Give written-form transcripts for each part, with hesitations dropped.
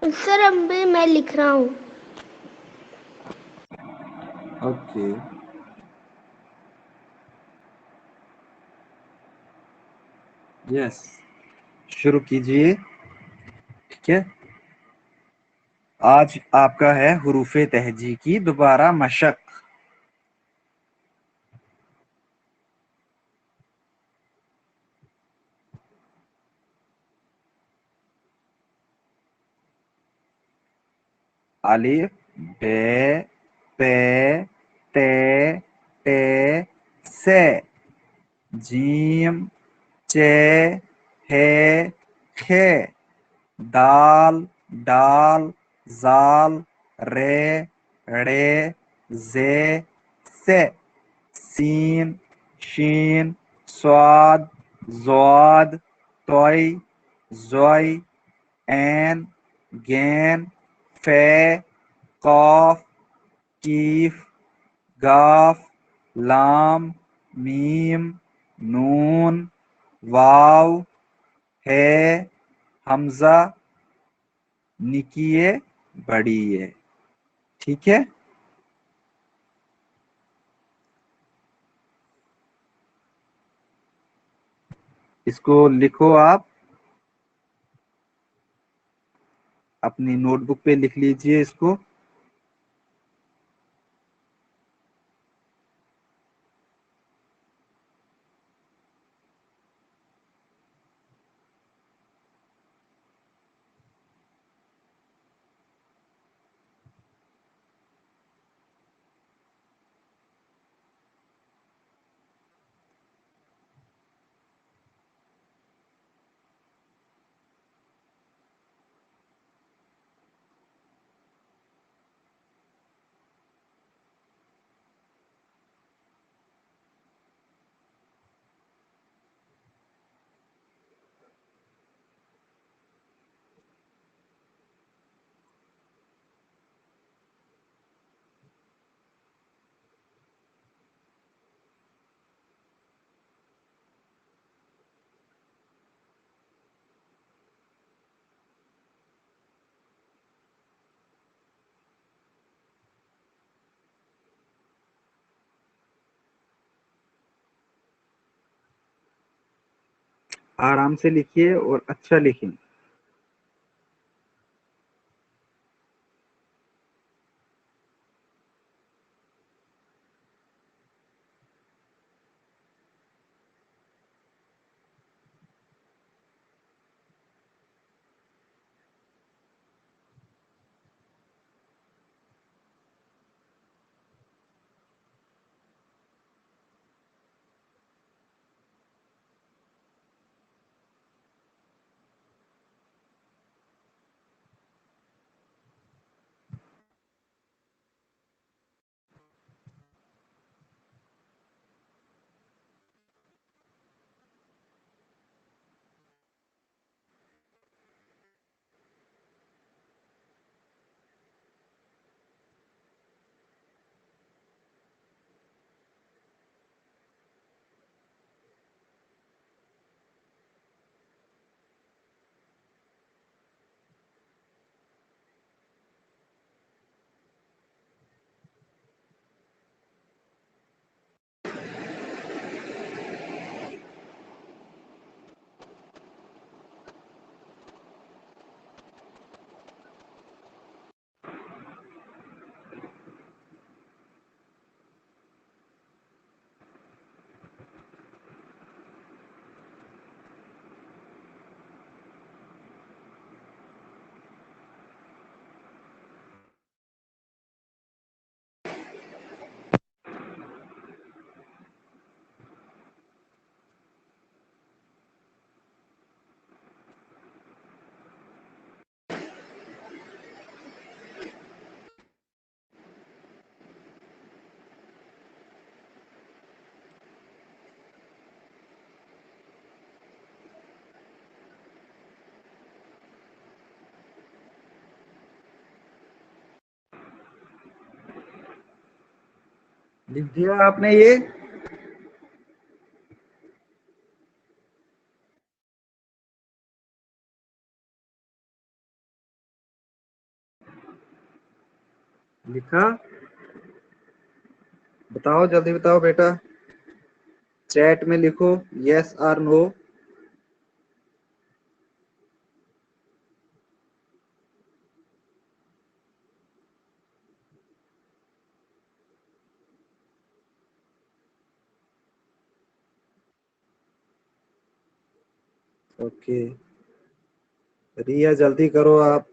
Sir अभी मैं लिख रहा हूँ। ओके, यस, शुरू कीजिए। ठीक है, आज आपका है हुरूफे तहजी की दोबारा मशक। अलिफ, बे, पे, ते, टे, से, जीम, चे, हे, खे, दाल, डाल, जाल, रे, रे, जे, से, सीन, शीन, स्वाद, ज़्वाद, तोई, ज़ोई, ऐन, गैन, फे, कॉफ, कीफ, गाफ, लाम, मीम, नून, वाव, है, हमजा, निकिए, बड़िए। ठीक है, इसको लिखो, आप अपनी नोटबुक पे लिख लीजिए इसको। आराम से लिखिए और अच्छा लिखिए। लिख दिया आपने ये? लिखा? बताओ, जल्दी बताओ बेटा। चैट में लिखो, यस और नो। ओके। रिया, जल्दी करो आप।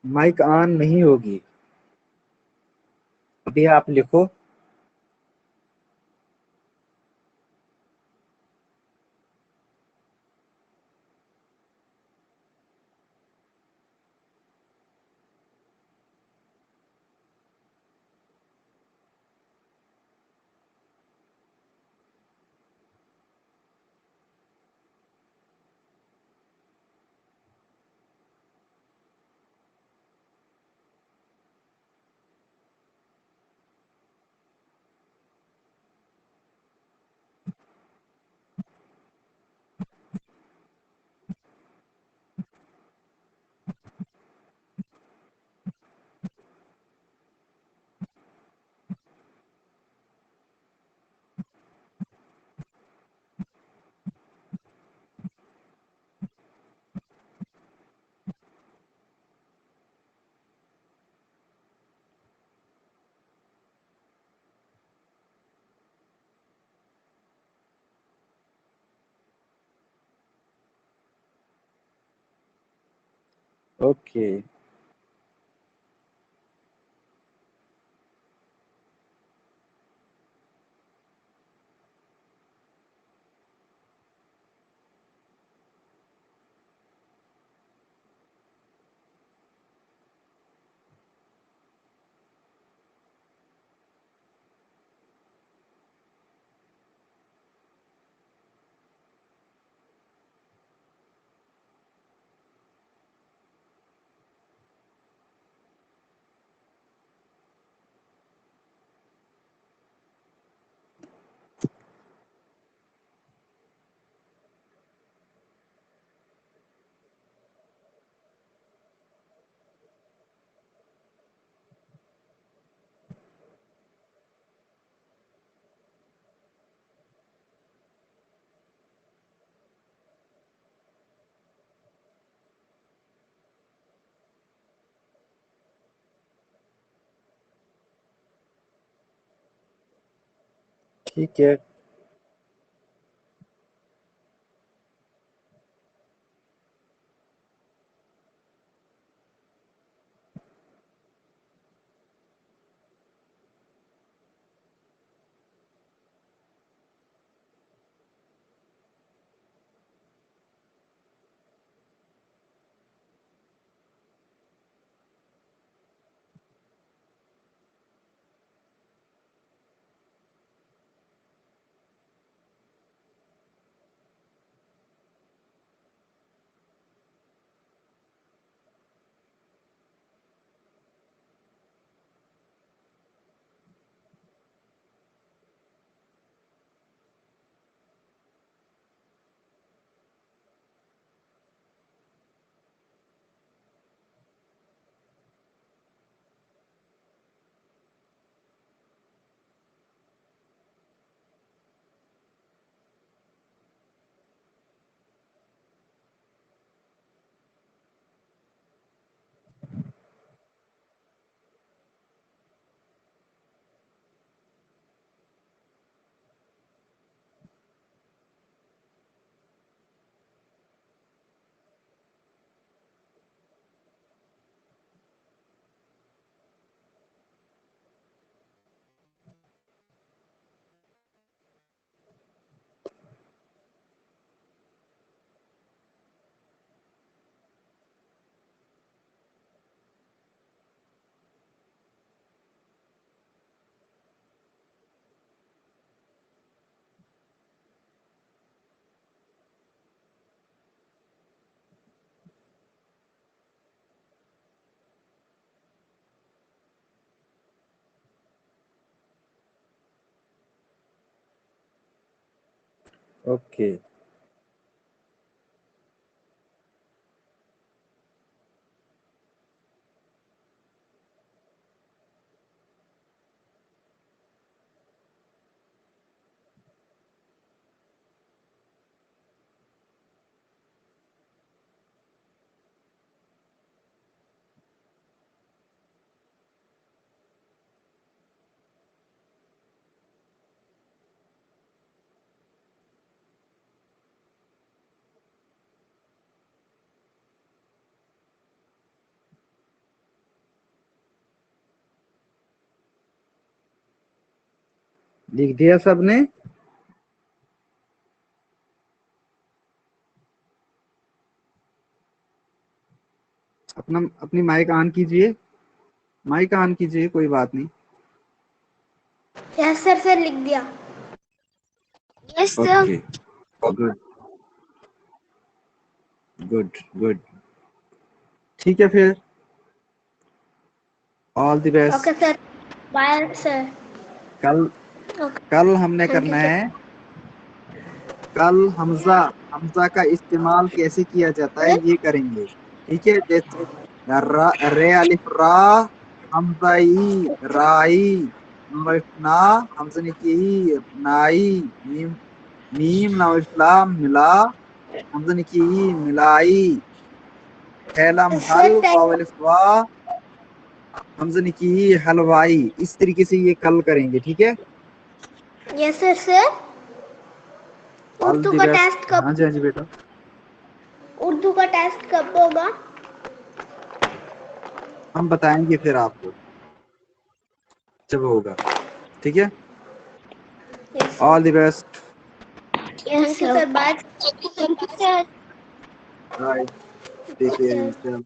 माइक ऑन नहीं होगी। अभी आप लिखो। ओके। ठीक है। ओके। लिख दिया सबने? अपनी माइक ऑन कीजिए, माइक ऑन कीजिए, कोई बात नहीं। यस सर लिख दिया। Yes sir. Okay, good good good. ठीक है फिर, all the best. Okay sir, bye sir. कल हमने थैंक यू करना सर। है, कल हमजा का इस्तेमाल कैसे किया जाता है ये करेंगे। ठीक है, जैसे रे अलिफ रा, हमजा ई राई, ना हमजा की नाई, मीम मीम ना इस्लाम मिला, हमजा की मिलाई, हैलम हल सर वाव अलिफ वा, हमजा की हलवाई। इस तरीके से ये कल करेंगे, ठीक है। Yes sir. Sir all Urdu the का बेस्ट। टेस्ट कब, हाँ जी, हाँ जी बेटा। उर्दू का टेस्ट कब होगा? हम बताएंगे फिर आपको जब होगा, ठीक है। Yes all the best. Thank you sir, bye. Thank you sir. Bye, take care.